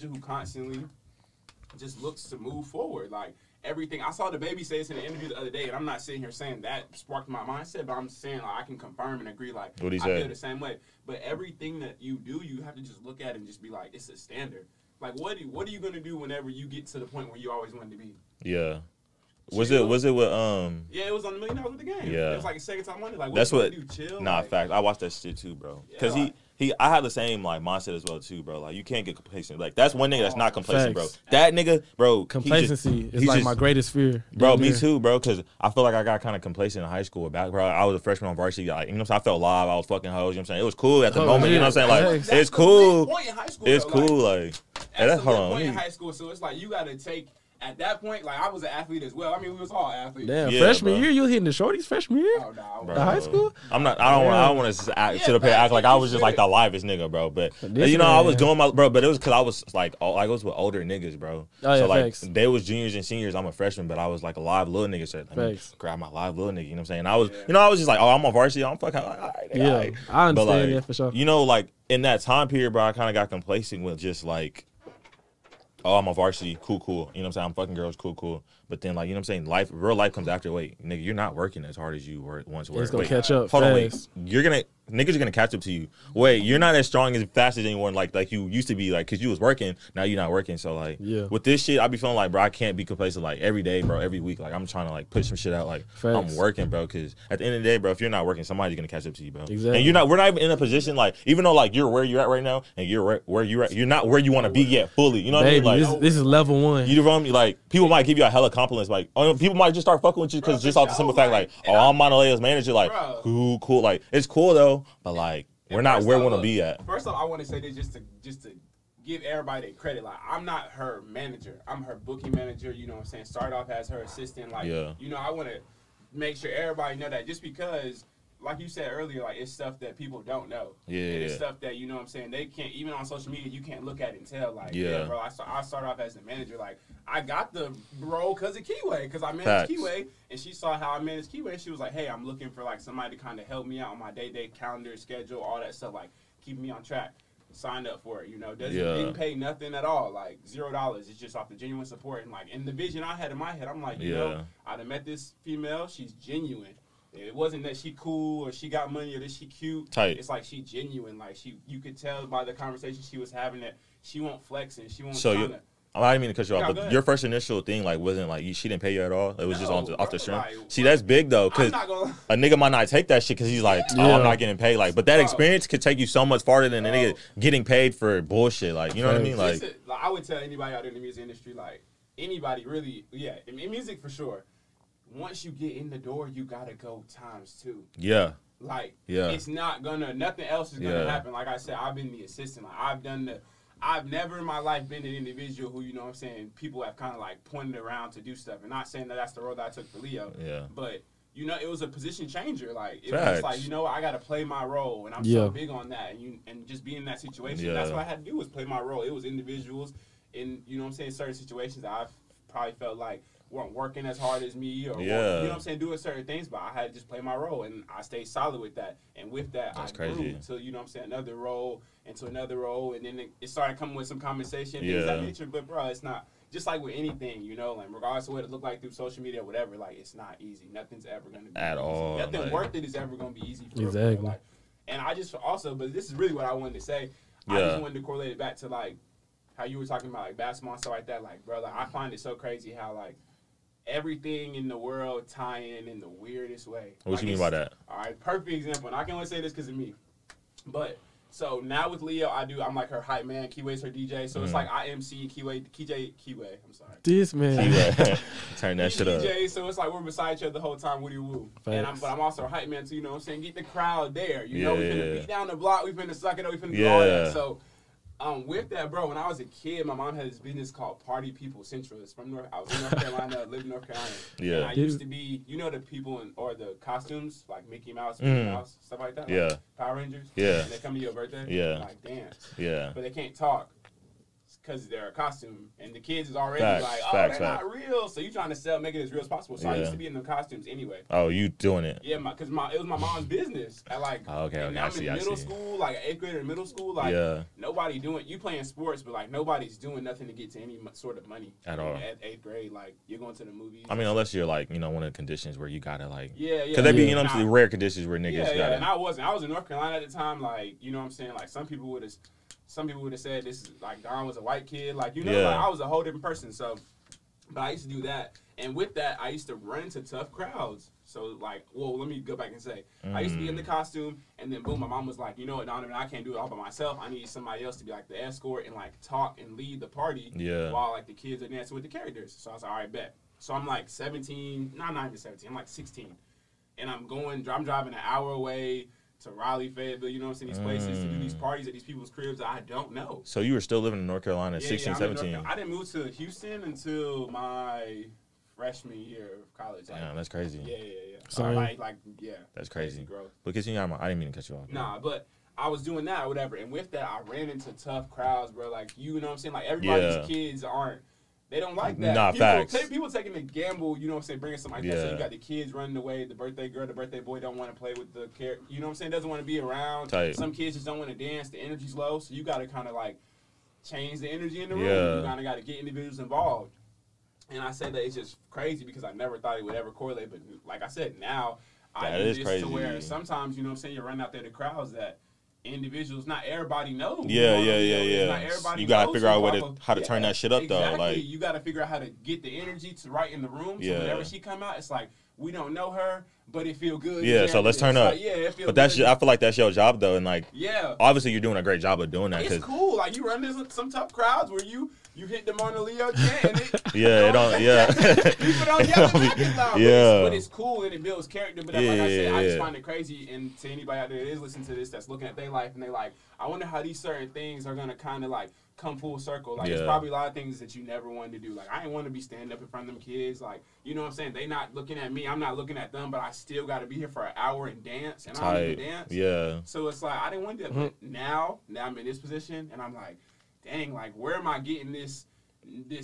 individual who constantly just looks to move forward. Like, everything. I saw the baby say this in an interview the other day, and I'm not sitting here saying that sparked my mindset, but I'm saying, like, I can confirm and agree, like, I feel the same way. But everything that you do, you have to just look at it and just be like, it's a standard. Like, what are you going to do whenever you get to the point where you always wanted to be? Yeah. Was it with Yeah, it was on $1 Million with the Game. Yeah. It was like a second time money. Like, that's what do? Chill? Nah, like, fact. I watched that shit too, bro. Cause I had the same like mindset as well too, bro. Like, you can't get complacent. Like, that's one nigga that's not complacent, Facts. bro. That nigga, bro. Complacency is like my greatest fear. Bro, me too, bro. Cause I feel like I got kind of complacent in high school. Bro, I was a freshman on varsity. Like, you know what I'm saying? I felt live. I was fucking hoes. You know what I'm saying? It was cool at the moment. You know what I'm saying? Like, it's cool. It's cool. Like, that's the point in high school. So it's like you gotta take. At that point, like, I was an athlete as well. I mean, we was all athletes. Damn, freshman year, you hitting the shorties freshman year? Oh, no. The high school? I don't want to sit up here act like I was just like the livest nigga, bro. But you know, I was doing my but it was because I was like I was with older niggas, bro. Oh, so like they was juniors and seniors. I'm a freshman, but I was like a live little nigga. So let me grab my live little nigga. You know what I'm saying? I was, you know, I was just like, oh, I'm on varsity. I'm fucking. All right. I understand that for sure. You know, like in that time period, bro, I kind of got complacent with just like, oh, I'm a varsity, cool. You know what I'm saying? I'm fucking girls, cool. But then, like, you know what I'm saying? Real life comes after. Wait, nigga, you're not working as hard as you once were. It's gonna catch up. Hold on, wait. Niggas are gonna catch up to you. Wait, you're not as strong as fast as anyone like you used to be, like, cause you was working. Now you're not working. So like, with this shit, I be feeling like, bro, I can't be complacent like every day, bro, every week. Like, I'm trying to like push some shit out. Like, I'm working, bro. Cause at the end of the day, bro, if you're not working, somebody's gonna catch up to you, bro. Exactly. And we're not even in a position like, even though like you're where you're at right now, and you're where you're at, you're not where you want to be yet fully. You know what I mean? Like, this is level 1. You know what I mean? Like, people might give you a hella compliments, like, oh, people might just start fucking with you because just off the simple fact, like, oh, I'm Monaleo's manager, like, cool. Like, it's cool though, but like, we're not where we want to be at. First off, I want to say this just to give everybody their credit. Like, I'm not her manager. I'm her booking manager. You know what I'm saying? Started off as her assistant. Like, you know, I want to make sure everybody know that just because, like you said earlier, like, it's stuff that people don't know. Yeah. It's stuff that, you know what I'm saying, they can't, even on social media, you can't look at it and tell, like, bro, I started off as the manager. Like, I got the role because of Keyway, because I managed Keyway, and she saw how I managed Keyway, and she was like, hey, I'm looking for, like, somebody to kind of help me out on my day-to-day calendar, schedule, all that stuff, like, keep me on track. Signed up for it, you know, didn't pay nothing at all, like $0. It's just off the genuine support, and like in the vision I had in my head, I'm like, you know, I'd have met this female, she's genuine. It wasn't that she cool or she got money or that she cute. Tight. It's like she genuine. Like you could tell by the conversation she was having that she won't flex and she won't. So I didn't mean to cut you off, but your first initial thing like wasn't like she didn't pay you at all. It was just off the stream. Like, see, that's big though, because a nigga might not take that shit because he's like, oh, I'm not getting paid. Like, but that experience could take you so much farther than a nigga getting paid for bullshit. Like, you know what I mean? Like, I would tell anybody out there in the music industry, like anybody really, in music for sure. Once you get in the door, you gotta go ×2. Yeah. Like, it's not gonna, nothing else is gonna happen. Like I said, I've been the assistant. Like, I've never in my life been an individual who, you know what I'm saying, people have kind of like pointed around to do stuff. And not saying that that's the road that I took for Leo. Yeah. But, you know, it was a position changer. Like, it was like, you know, I gotta play my role. And I'm so big on that. And just being in that situation, that's what I had to do was play my role. It was individuals in, you know what I'm saying, certain situations that I've probably felt like weren't working as hard as me or you know what I'm saying, doing certain things, but I had to just play my role and I stayed solid with that. And with that, I grew to, you know what I'm saying, another role into another role, and then it started coming with some compensation, things of that nature. But bro, it's not just like with anything, you know, like regardless of what it looked like through social media or whatever, like it's not easy. Nothing's ever gonna be at easy. All. Nothing worth it is ever gonna be easy for exactly. Like, and I just also, but this is really what I wanted to say. I just wanted to correlate it back to like how you were talking about like basketball and stuff like that. Like, bro, like I find it so crazy how like everything in the world tie in the weirdest way. What like, you mean by that? All right, perfect example. And I can only say this because of me. But so now with Leo, I'm like her hype man. Keyway's her DJ. So it's like I MC Keyway. I'm sorry. This man. Keyway. Turn that shit up. DJ. So it's like we're beside each other the whole time. Woody woo. But I'm also a hype man too. You know what I'm saying? Get the crowd there. You know, we finna beat down the block. We finna suck it up. We finna do all that. So. With that, bro, when I was a kid, my mom had this business called Party People Central. It's from I was in North Carolina, lived in North Carolina. Yeah. And I used to be, you know, the people or the costumes, like Mickey Mouse, Minnie Mouse, stuff like that? Like Power Rangers? Yeah. And they come to your birthday? Yeah. Like dance. Yeah. But they can't talk. because they're a costume, and the kids is already they're not real. So you trying to make it as real as possible. So I used to be in the costumes anyway. Oh, you doing it? Yeah, because it was my mom's business. At I'm in middle school, like 8th grade or middle school, like nobody doing. You playing sports, but like nobody's doing nothing to get to any sort of money at all. At 8th grade, like you're going to the movies. I mean, unless you're like one of the conditions where you gotta like because they be rare conditions where niggas gotta. And I was in North Carolina at the time, like you know what I'm saying, like some people would have said this is like Don was a white kid, like like I was a whole different person. So, but I used to do that, and with that, I used to run into tough crowds. So like, let me go back and say, I used to be in the costume, and then boom, my mom was like, you know what, Donovan, I can't do it all by myself. I need somebody else to be like the escort and like talk and lead the party while like the kids are dancing with the characters. So I was like, all right, bet. So I'm like 17, not even 17, I'm like 16, and I'm driving an hour away to Raleigh, Fayetteville, you know what I'm saying, these places to do these parties at these people's cribs that I don't know. So you were still living in North Carolina at 16, 17? I didn't move to Houston until my freshman year of college. Damn, that's crazy. Yeah. So that's crazy. Growth. But continue, I didn't mean to cut you off. Nah, but I was doing that or whatever, and with that, I ran into tough crowds, bro. Like, you know what I'm saying? Like, everybody's kids they don't like that. Nah, facts. People taking the gamble, you know what I'm saying, bringing something like that. So you got the kids running away, the birthday girl, the birthday boy don't want to play with the character, you know what I'm saying, doesn't want to be around. Tight. Some kids just don't want to dance, the energy's low, so you got to kind of like change the energy in the room. You kind of got to get individuals involved. And I say that it's just crazy because I never thought it would ever correlate, but like I said, now I do this to where sometimes, you know what I'm saying, you run out there to crowds that individuals, not everybody knows. Yeah. Not everybody you gotta figure out how to turn that shit up though. Like you gotta figure out how to get the energy to right in the room. So whenever she come out, it's like we don't know her, but it feel good. Yeah, so let's turn up. Like, it feel but that's I feel like that's your job though, and like obviously you're doing a great job of doing that. It's cool. Like you run into some tough crowds where you hit the Monaleo chant and people don't yell back as loud. But it's cool and it builds character. But like I said, I just find it crazy. And to anybody out there that is listening to this, that's looking at their life and they like, I wonder how these certain things are gonna kind of like come full circle. Like it's probably a lot of things that you never wanted to do. Like I didn't want to be standing up in front of them kids. Like you know what I'm saying? They not looking at me. I'm not looking at them. But I still got to be here for an hour and dance. And I don't even dance. Yeah. So it's like I didn't want to do that. But now I'm in this position and I'm like, dang, like where am I getting this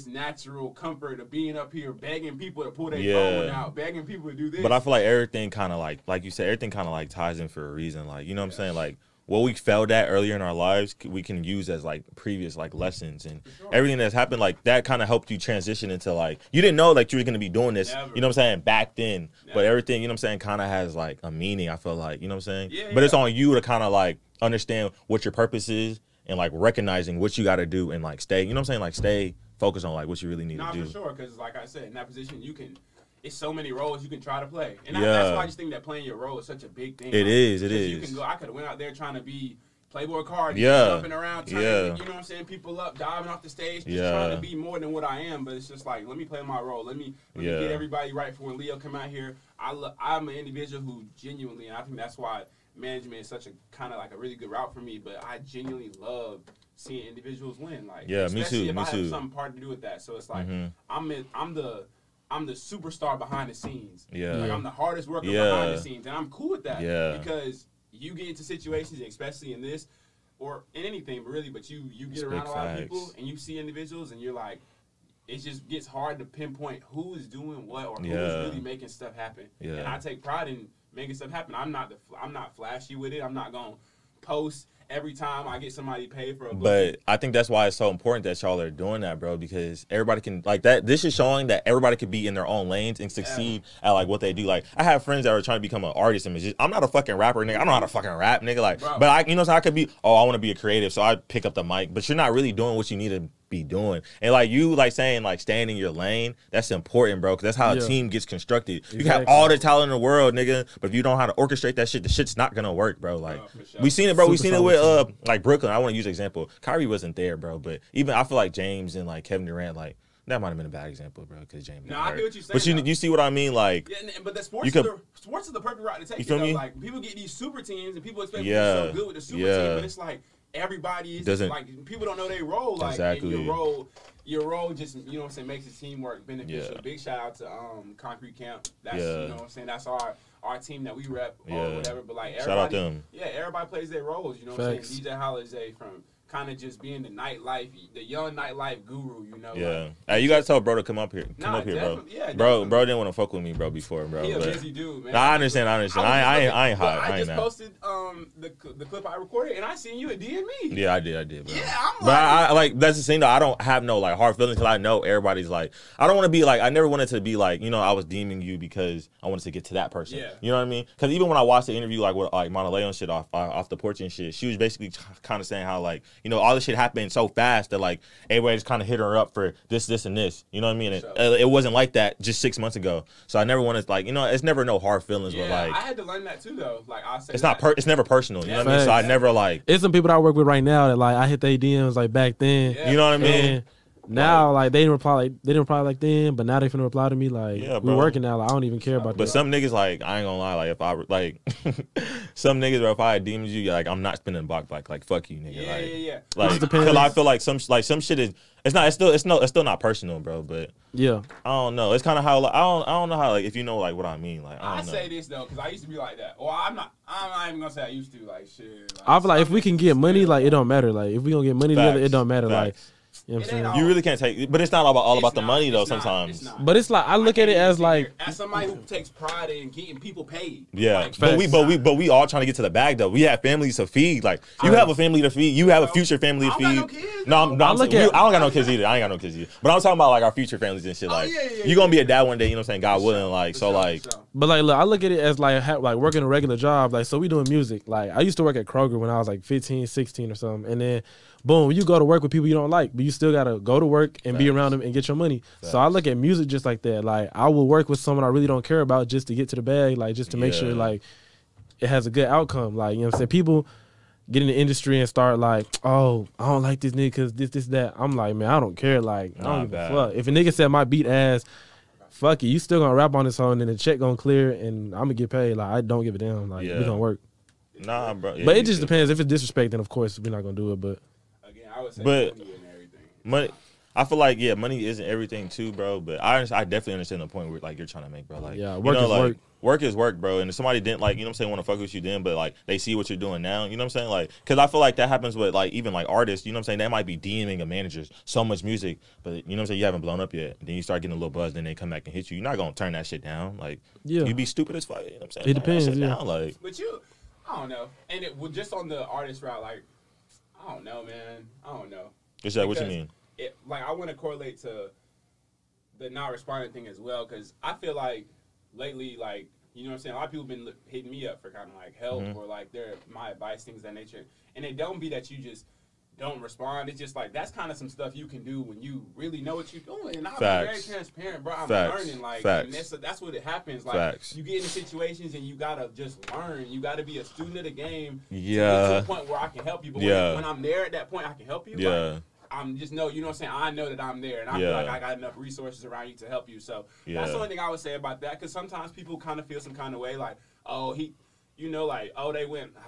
natural comfort of being up here begging people to pull their phone out, begging people to do this? But I feel like everything kind of like you said, everything kind of like ties in for a reason. Like you know what I'm saying? Like what we failed at earlier in our lives, we can use as like previous like lessons and everything that's happened. Like that kind of helped you transition into like you didn't know like you were gonna be doing this. You know what I'm saying? Back then, but everything you know what I'm saying kind of has like a meaning. I feel like you know what I'm saying. But it's on you to kind of like understand what your purpose is and like recognizing what you got to do and like stay. You know what I'm saying? Like stay focused on like what you really need to do. For sure, because like I said, in that position you can. It's so many roles you can try to play, and that's why I just think that playing your role is such a big thing. It is. You can go. I could have went out there trying to be Playboy Cardi, jumping around, turning, you know what I'm saying, people up, diving off the stage, just trying to be more than what I am. But it's just like, let me play my role. Let me get everybody right for when Leo come out here. I'm an individual who genuinely, and I think that's why management is such a kind of like a really good route for me. But I genuinely love seeing individuals win. Like, especially if I have some part to do with that. So it's like I'm the superstar behind the scenes. Like I'm the hardest worker behind the scenes, and I'm cool with that. Because you get into situations, especially in this or in anything, really. But you get around a lot of people, and you see individuals, and you're like, it just gets hard to pinpoint who is doing what or who's really making stuff happen. And I take pride in making stuff happen. I'm not flashy with it. I'm not gonna post every time I get somebody paid for a book. But I think that's why it's so important that y'all are doing that, bro, because everybody can, like that, this is showing that everybody could be in their own lanes and succeed at, like, what they do. Like, I have friends that are trying to become an artist and musician. I'm not a fucking rapper, nigga. I don't know how to fucking rap, nigga. Like, bro. But I, you know, so I could be, I want to be a creative, so I pick up the mic. But you're not really doing what you need to be doing. And like you like saying like staying in your lane, that's important, bro, because that's how a team gets constructed. You can have all the talent in the world, nigga, but if you don't know how to orchestrate that shit, the shit's not gonna work, bro. Like we seen it, bro. We seen it with like Brooklyn. I want to use an example. Kyrie wasn't there, bro, but even I feel like James and like Kevin Durant, like that might have been a bad example, bro, because James. No, I get what you're saying. But you see what I mean, like. Yeah, but the sports is the perfect route to take. You feel me? Like people get these super teams and people expect to be so good with the super team, but it's like everybody is like people don't know their role. Like your role just, you know what I'm saying, makes the teamwork beneficial. Big shout out to Concrete Camp. That's you know what I'm saying, that's our team that we rep or whatever. But like everybody, shout out them. Yeah, everybody plays their roles. You know what I'm saying. DJ Holiday from kind of just being the nightlife, the young nightlife guru, you know. Yeah. Like, Hey, you gotta tell bro to come up here. Come up here, bro. Yeah, bro didn't want to fuck with me, bro, before, bro. He a busy dude, man. Nah, I understand. I ain't hot. I just posted the clip I recorded, and I seen you at DM me. Yeah, I did, bro. Yeah, I'm like, but I like that's the thing though. I don't have no like hard feelings because I know everybody's like. I don't want to be like. I never wanted to be like. You know, I was deeming you because I wanted to get to that person. Yeah. You know what I mean? Because even when I watched the interview like with like Monaleo and shit off the porch and shit, she was basically kind of saying how like all this shit happened so fast that like everybody just kind of hit her up for this, and this. You know what I mean? It wasn't like that just 6 months ago. So I never wanted to, like, it's never no hard feelings. Yeah, but like I had to learn that too though. Like I said, it's never personal. You know what I mean? So I never like. It's some people that I work with right now that like I hit their DMs like back then. Yeah, you know what I mean? And now like they didn't reply like then, but now they finna reply to me like we're working now. Like I don't even care about that. But some niggas like I ain't gonna lie, like if I like some niggas, bro, if I had DM'd you, like I'm not spinning the block like fuck you, nigga. Yeah. Like because I feel like some shit is it's still not personal, bro. But yeah, I don't know. It's kind of how like, I don't know how like if you know like what I mean. Like I say this though because I used to be like that. Well, I'm not even gonna say I used to like shit. Like, I feel like if we can get money, like it don't matter. Like if we gonna get money together, it don't matter. Like. You know what I'm saying? You really can't take, but it's not all about the money though. Sometimes, but it's like I look at it as like somebody who takes pride in getting people paid. Yeah, like, but we all trying to get to the bag though. We have families to feed. Like you have a family to feed. You have a future family to feed. I don't got no kids either. I ain't got no kids either. But I'm talking about like our future families and shit. Like you gonna be a dad one day. You know what I'm saying? God willing. Like so like. But like look, I look at it as like working a regular job. Like so we doing music. Like I used to work at Kroger when I was like 15, 16 or something, and then. Boom, you go to work with people you don't like, but you still got to go to work and be around them and get your money. So I look at music just like that. Like, I will work with someone I really don't care about just to get to the bag, like, just to make sure, like, it has a good outcome. Like, you know what I'm saying? People get in the industry and start like, oh, I don't like this nigga because this, that. I'm like, man, I don't care. Like, I don't give a fuck. If a nigga said my beat ass, fuck it, you still going to rap on this song and the check going to clear and I'm going to get paid. Like, I don't give a damn. Like, we going to work. Nah, bro. But it just depends. If it's disrespect, then of course we're not going to do it, but. I would say but money and everything. Money, I feel like money isn't everything too, bro. But I definitely understand the point where like you're trying to make, bro. Like work is work. Work is work, bro. And if somebody didn't like, you know what I'm saying, want to fuck with you then, but like they see what you're doing now, you know what I'm saying? Like, cause I feel like that happens with like even like artists, you know what I'm saying? They might be DMing a manager so much music, but you know what I'm saying? You haven't blown up yet. Then you start getting a little buzz, then they come back and hit you. You're not gonna turn that shit down. Like, you'd be stupid as fuck. You know what I'm saying? It depends. Down, like, but I don't know. And it was just on the artist route, like, I don't know, man. I don't know. Is that what you mean? Like, I want to correlate to the not responding thing as well, because I feel like lately, like, you know what I'm saying, a lot of people have been hitting me up for kind of like help or like my advice, things of that nature. And it don't be that you just don't respond. It's just like that's kind of some stuff you can do when you really know what you're doing. And I'm very transparent, bro. I'm learning, like, and that's what it happens. Like, you get into situations and you gotta just learn. You gotta be a student of the game. To get to a point where I can help you. But when I'm there at that point, I can help you. Like, I'm just you know what I'm saying? I know that I'm there, and I feel like I got enough resources around you to help you. So that's the only thing I would say about that, because sometimes people kind of feel some kind of way, like, oh, you know, like, oh,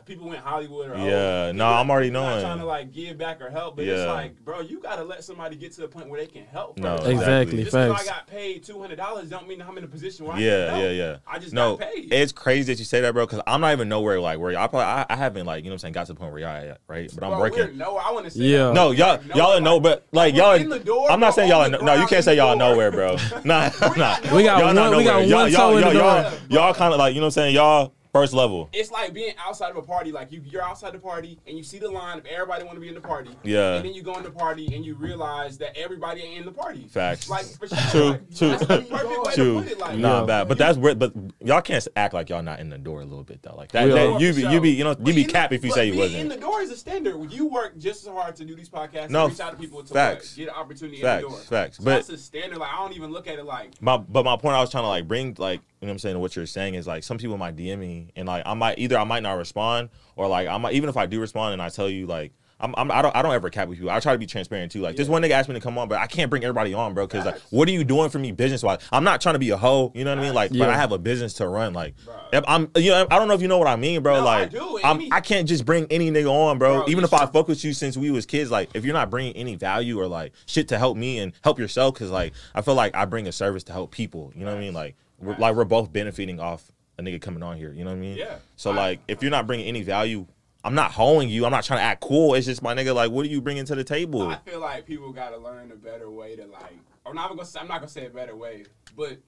people went Hollywood, or I'm already knowing. Not trying to like give back or help, but it's like, bro, you gotta let somebody get to the point where they can help. No, exactly. Just because I got paid $200 don't mean I'm in a position where I can help. I just got paid. It's crazy that you say that, bro, because I'm not even nowhere like where I haven't like, you know what I'm saying, got to the point where y'all at, right? But I'm working. No, I want to say no, y'all are no, but like y'all in the door. I'm not saying y'all no, you can't say y'all nowhere, bro. Nah. We got one toe in the door. Y'all kind of like, you know what I'm saying, y'all first level. It's like being outside of a party. Like you're outside the party and you see the line of everybody want to be in the party. Yeah. And then you go in the party and you realize that everybody ain't in the party. Facts. Like for sure. True. That's the perfect way to put it. Like, nah, bad. But that's weird. But y'all can't act like y'all not in the door a little bit though. Like that. You be cap if you say you wasn't. In the door is a standard. You work just as hard to do these podcasts. No, and reach out to people to get an opportunity in the door. Facts. So that's a standard. Like I don't even look at it like. My point I was trying to like bring like. You know what I'm saying? What you're saying is like some people might DM me and like I might not respond, or like I might, even if I do respond and I tell you like I don't ever cap with you. I try to be transparent too. Like this one nigga asked me to come on, but I can't bring everybody on, bro. Because like, what are you doing for me business wise? I'm not trying to be a hoe. You know what I mean? Like, but I have a business to run. Like, I don't know if you know what I mean, bro. No, like, I do. I can't just bring any nigga on, bro. Even if I fuck with you since we was kids, like if you're not bringing any value or like shit to help me and help yourself, because like I feel like I bring a service to help people. You know what I mean? Like. We're both benefiting off a nigga coming on here. You know what I mean? Yeah. So like, if you're not bringing any value I'm not hoeing you. I'm not trying to act cool. It's just my nigga. Like, what are you bringing to the table? I feel like people gotta learn a better way to like. I'm not gonna say a better way, but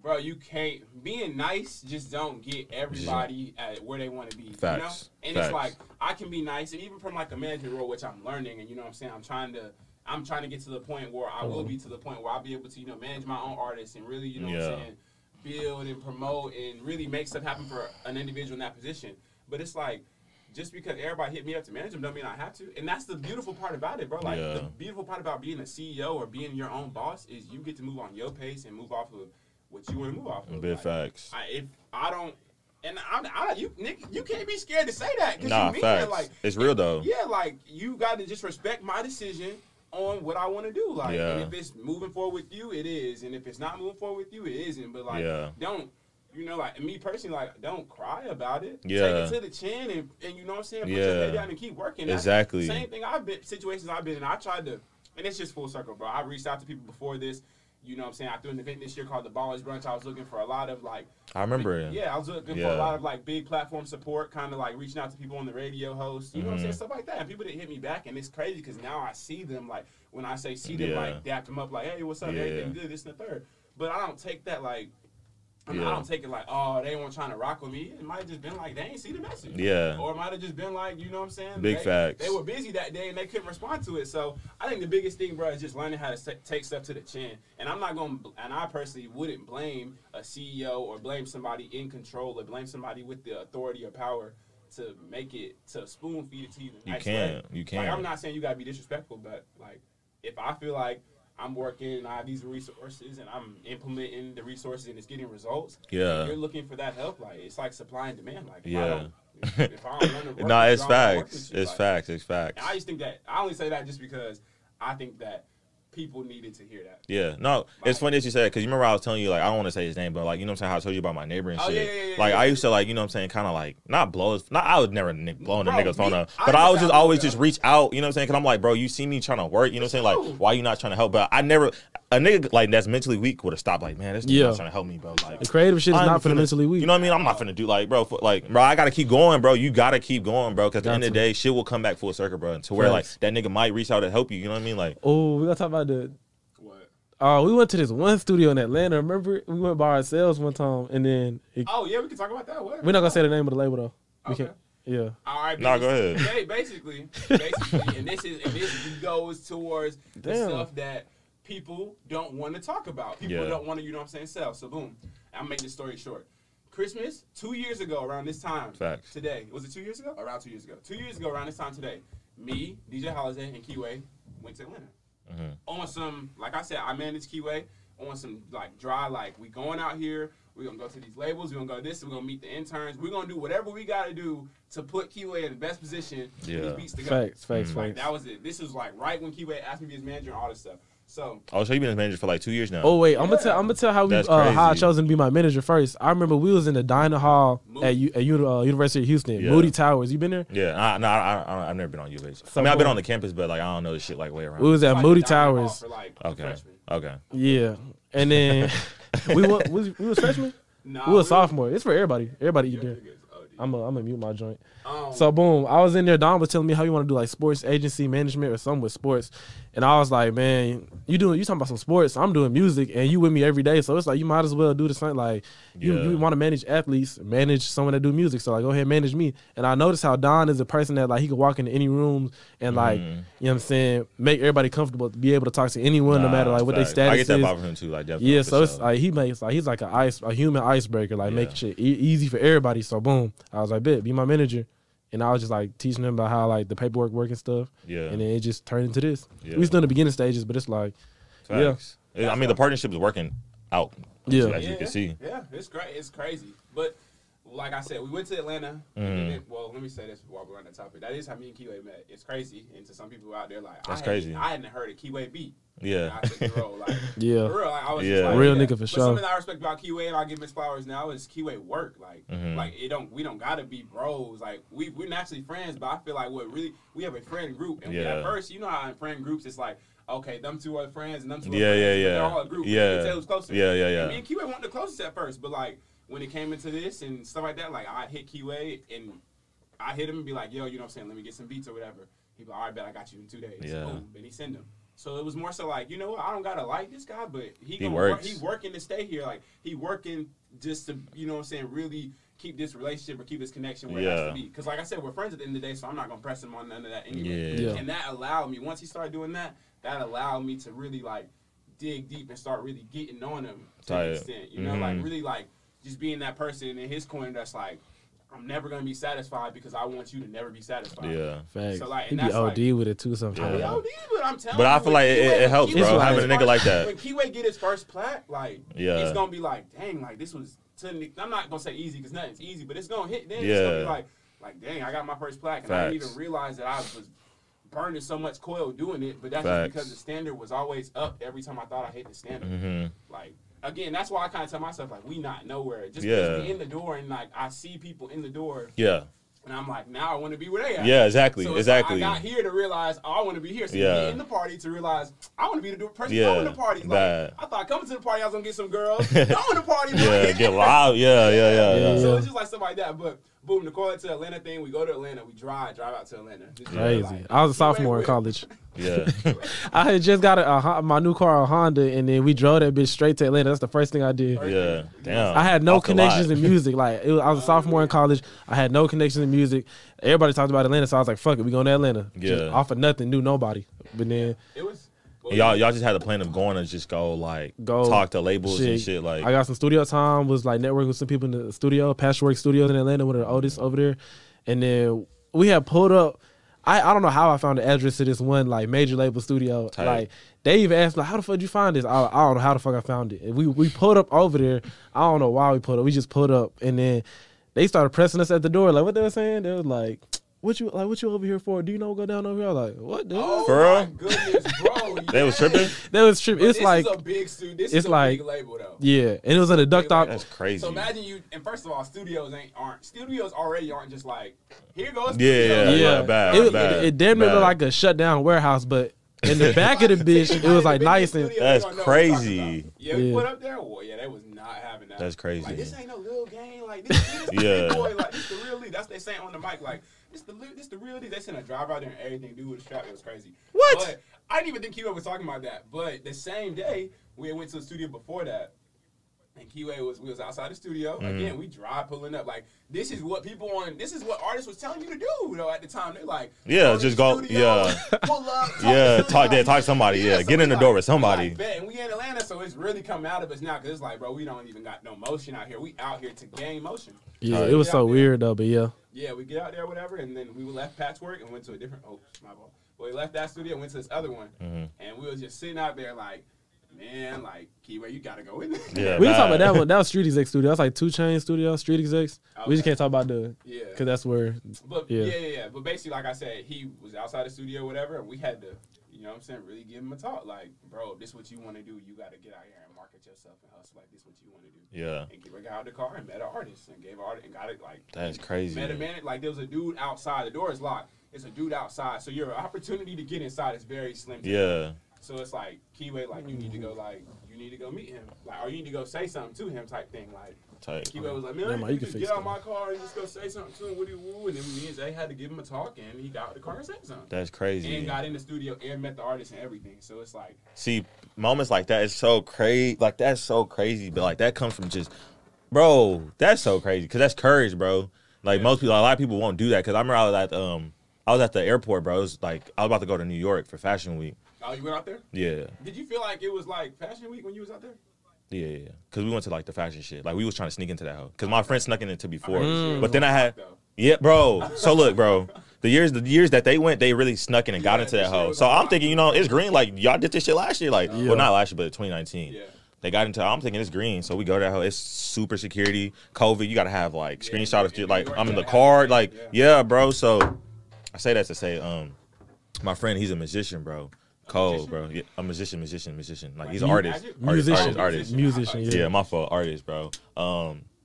bro, you can't being nice. Just don't get everybody at where they want to be. Facts. You know? And Facts. it's like I can be nice, and even from like a management role, which I'm learning, and you know what I'm saying. I'm trying to get to the point where I will be to the point where I'll be able to manage my own artists and really what I'm saying, build and promote and really make stuff happen for an individual in that position. But it's like, just because everybody hit me up to manage them don't mean I have to. And that's the beautiful part about it, bro. Like, the beautiful part about being a CEO or being your own boss is you get to move on your pace and move off of what you want to move off of. Big facts. Nick, you can't be scared to say that. Nah, you mean facts. That, like, it's real, though. Yeah, like, you got to just respect my decision on what I want to do. Like, and if it's moving forward with you, it is. And if it's not moving forward with you, it isn't. But, like, don't... like me personally, like, don't cry about it. Take it to the chin and you know what I'm saying? Put your head down and keep working. Exactly. Same thing situations I've been in. I tried to, and it's just full circle, bro. I reached out to people before this. You know what I'm saying? I threw an event this year called the Ballers Brunch. I was looking for a lot of, like... I remember it. Yeah, I was looking for a lot of, like, big platform support, kind of, like, reaching out to people on the radio host. You know what I'm saying? Stuff like that. And people didn't hit me back, and it's crazy because now I see them, like, when I say see them, like, dap them up, like, hey, what's up? Everything good, this and the third. But I don't take that, like... I don't take it like, oh, they weren't trying to rock with me. It might have just been like, they ain't see the message. Yeah. Or it might have just been like, you know what I'm saying? Big facts. They were busy that day and they couldn't respond to it. So I think the biggest thing, bro, is just learning how to take stuff to the chin. And I'm not going to, and I personally wouldn't blame a CEO or blame somebody in control or blame somebody with the authority or power to make it, to spoon feed it to you. You can't. You can't. Like, I'm not saying you got to be disrespectful, but like, if I feel like I'm working and I have these resources and I'm implementing the resources and it's getting results. Yeah. You're looking for that help. Like, it's like supply and demand. Like, if I don't run the work, no, it's facts. It's facts. It's facts. And I just think that, I only say that just because I think that people needed to hear that. Yeah. No, like, it's funny that you said, because you remember I was telling you, like, I don't want to say his name, but, like, you know what I'm saying, how I told you about my neighbor and shit. Like, I used to, like, you know what I'm saying, kind of, like, not blow his, I would never blowing the nigga's phone up, but I was just always just reach out, you know what I'm saying, because I'm like, bro, you see me trying to work, you know what I'm saying, like, why you not trying to help? But I never, a nigga, like, that's mentally weak would have stopped, like, man, this nigga not trying to help me, bro. Like, the creative shit is not for the mentally weak. You know what I mean? I'm not finna do, like, bro, I gotta keep going, bro. You gotta keep going, bro, because at the end of the day, shit will come back full circle, bro, to where, like, that nigga might reach out and help you, you know what I mean? Like, oh, we gotta talk about we went to this one studio in Atlanta. Remember, we went by ourselves one time, and then. We can talk about that. What? We're not gonna say the name of the label though. We okay. can't. Yeah. All right. No, go ahead. Basically, and this goes towards the stuff that people don't want to talk about. People don't want to, you know what I'm saying, sell. So boom, I'll make this story short. Christmas 2 years ago around this time. Facts. Today, was it 2 years ago? Around 2 years ago. 2 years ago around this time today, me, DJ Holiday, and Keyway went to Atlanta. On some, like I said, I manage Keyway on some like dry, like we going out here, we're gonna go to these labels, we're gonna go to this, we're gonna meet the interns, we're gonna do whatever we gotta do to put Keyway in the best position for these beats to go. Facts. Like, that was it. This was like right when Keyway asked me to be his manager and all this stuff. So you've been his manager for like 2 years now. Oh wait, I'm gonna tell how how I chosen to be my manager first. I remember we was in the dining hall at University of Houston, Moody Towers. You been there? Yeah, I've never been on UH. I mean, I've been on the campus, but like I don't know this shit like way around. We was at like Moody Towers. Okay. Yeah, and then we was freshmen. Nah, we was sophomore. It's for everybody. Everybody you there. I'm gonna mute my joint. So boom, I was in there. Don was telling me how you want to do like sports agency management or something with sports, and I was like, man, you talking about some sports? I'm doing music, and you with me every day, so it's like you might as well do the same. Like you want to manage athletes, manage someone that do music, so like go ahead manage me. And I noticed how Don is a person that like he could walk into any room and like you know what I'm saying, make everybody comfortable, to be able to talk to anyone no matter like what their status is. I get that vibe from him too, like definitely. Yeah, so it's like he's like a human icebreaker, like make shit easy for everybody. So boom, I was like, bet, be my manager. And I was just like teaching them about how like the paperwork work and stuff. Yeah. And then it just turned into this. Yeah. We still in the beginning stages, but it's like, facts. I mean, the partnership is working out. As you can see. Yeah, it's great. It's crazy. But like I said, we went to Atlanta. And then, well, let me say this while we're on the topic. That is how me and Keyway met. It's crazy. And to some people out there, like, crazy. I hadn't heard a Keywaybeat. Yeah. I took the role. Like, for real. Like, I was just like, real nigga for sure. But something I respect about Keyway, and I give Miss Flowers now, is Keyway work. Like, like we don't gotta be bros. Like, we're naturally friends, but I feel like we have a friend group. And at first, you know how in friend groups it's like, okay, them two are friends and them two are friends. They're all a group. Yeah. You can tell who's closer. Yeah. And me and Keyway weren't the closest at first, but like when it came into this and stuff like that, like I hit Keyway and I hit him and be like, yo, you know what I'm saying, let me get some beats or whatever. He'd be like, all right, bet I got you in 2 days. Yeah. Boom, and he send them. So it was more so like, you know what, I don't gotta like this guy, but he working to stay here. Like he working just to, you know what I'm saying, really keep this relationship or keep this connection where it has to be. Because like I said, we're friends at the end of the day, so I'm not gonna press him on none of that anyway. Yeah. And that allowed me, once he started doing that, that allowed me to really like dig deep and start really getting on him to an extent. You know, like really like just being that person in his corner that's like, I'm never gonna be satisfied because I want you to never be satisfied. Yeah, facts. So like, he be OD with it too sometimes. Yeah. OD, but I'm telling you. But I feel like it helps, bro. Having a nigga like that. When Keyway get his first plat, like, it's gonna be like, dang, like this was. I'm not gonna say easy because nothing's easy, but it's gonna hit. Then it's gonna be like, dang, I got my first plaque, and I didn't even realize that I was burning so much coil doing it. But that's just because the standard was always up every time I thought I hit the standard. Like. Again, that's why I kind of tell myself, like, we not nowhere. Just because we in the door and, like, I see people in the door. Yeah. And I'm like, now I want to be where they at. Yeah, exactly. So exactly. Like, I got here to realize, oh, I want to be here. So you get in the party to realize, I want to be the person going to the party. Like, I thought coming to the party, I was going to get some girls. Going to the party. Get loud. Yeah. So it's just like stuff like that. But, boom, the call it to Atlanta thing. We go to Atlanta. We drive out to Atlanta. Crazy. Like, I was a sophomore in college. Yeah. I had just got my new car, a Honda, and then we drove that bitch straight to Atlanta. That's the first thing I did. Yeah. Damn. I had no connections in music. Like, I was a sophomore in college. I had no connections in music. Everybody talked about Atlanta, so I was like, fuck it, we going to Atlanta. Yeah. Just off of nothing, knew nobody. But then it was. Y'all just had the plan of going to just go talk to labels and shit. Like, I got some studio time, was like networking with some people in the studio, Patchwork Studios in Atlanta, one of the oldest over there. And then we had pulled up. I don't know how I found the address to this one like major label studio. Tight. Like they even asked like, how the fuck did you find this? I don't know how the fuck I found it. And we pulled up over there. I don't know why we pulled up. We just pulled up, and then they started pressing us at the door. Like what they were saying, they was like, What you over here for? Do you know what go down over here? I was like, what, dude? Oh, for real? Goodness, bro. They was tripping? They was tripping. It's like, this is a big studio. This is a big label, though. Yeah, and it was at a duck talk. That's crazy. So imagine you, and first of all, studios already aren't just like, here goes bad. It damn near looked like a shut down warehouse, but in the back of the bitch, it was like nice and. That's crazy. Yeah, we put up there. Well, yeah, they was not having that. That's crazy. Like, this ain't no little game. Like, this big boy. Like, this the real league. That's what they saying on the mic. Like, this the real deal. They sent a driver out there and everything, dude with a strap. It was crazy. What? But I didn't even think Keyway was talking about that. But the same day, we went to the studio before that, and Keyway we was outside the studio. Again, we pulling up. Like, this is what artists was telling you to do, though, at the time. They're like, just go, pull up, talk to somebody, so get in the door with somebody. Like, and we in Atlanta, so it's really coming out of us now, because it's like, bro, we don't even got no motion out here. We out here to gain motion. Yeah, it was so weird, though, but yeah. Yeah, we get out there, whatever, and then we left Patchwork and went to a different, my fault. But we left that studio and went to this other one, and we was just sitting out there like, man, like, Keyway, you gotta go in there. Yeah, we can talk about that one. That was Street Exec Studio. That's like 2 Chainz Studio, Street Execs. Okay. We just can't talk about because that's where. But yeah. But basically, like I said, he was outside the studio, whatever, and we had to, you know what I'm saying, really give him a talk. Like, bro, if this is what you want to do, you gotta get out here and market yourself and hustle. Like, this is what you want to do. Yeah. And Keyway got out the car and met an artist and gave artist and got it like. That's crazy. Met a man, like there was a dude outside. The door is locked. It's a dude outside, so your opportunity to get inside is very slim. Yeah. So it's like Keyway, like you need to go meet him, like, or you need to go say something to him, type thing. Like Keyway was like, man, you just get out my car and just go say something to him. What do you woo? And then me and Zay had to give him a talk, and he got out the car and said something. That's crazy. And got in the studio and met the artist and everything. So it's like, see, moments like that is so crazy. Like that's so crazy, but like that comes from just, bro. That's so crazy because that's courage, bro. Like most people, a lot of people won't do that. Because I remember I was at the airport, bro. It was like I was about to go to New York for Fashion Week. Oh, you went out there? Yeah. Did you feel like it was like Fashion Week when you was out there? Yeah. Because we went to like the fashion shit. Like we was trying to sneak into that hoe. Because my friend snuck into before. But then I had, bro. So look, bro. The years that they went, they really snuck in and got into that hoe. So I'm thinking, it's green. Like y'all did this shit last year. Like, well, not last year, but 2019. Yeah. They got into. I'm thinking it's green. So we go to that hoe. It's super security. COVID. You gotta have like screenshot of shit. Like I'm in the car. Like bro. So I say that to say, my friend, he's a musician, bro. Cold, bro. Yeah, a musician. Like he's an artist. Musician. Yeah, my fault. Artist, bro.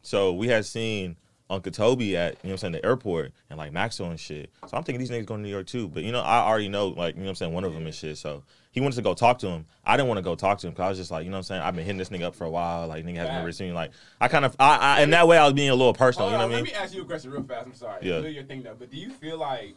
So we had seen Uncle Toby at, the airport and like Maxwell and shit. So I'm thinking these niggas going to New York too. But I already know, like, one of them and shit. So he wanted to go talk to him. I didn't want to go talk to him because I was just like, you know what I'm saying? I've been hitting this nigga up for a while. Like, nigga hasn't never seen me. Like, I kind of, in that way, I was being a little personal. You know what I mean? Let me ask you a question real fast. I'm sorry. Yeah. Do your thing though. But do you feel like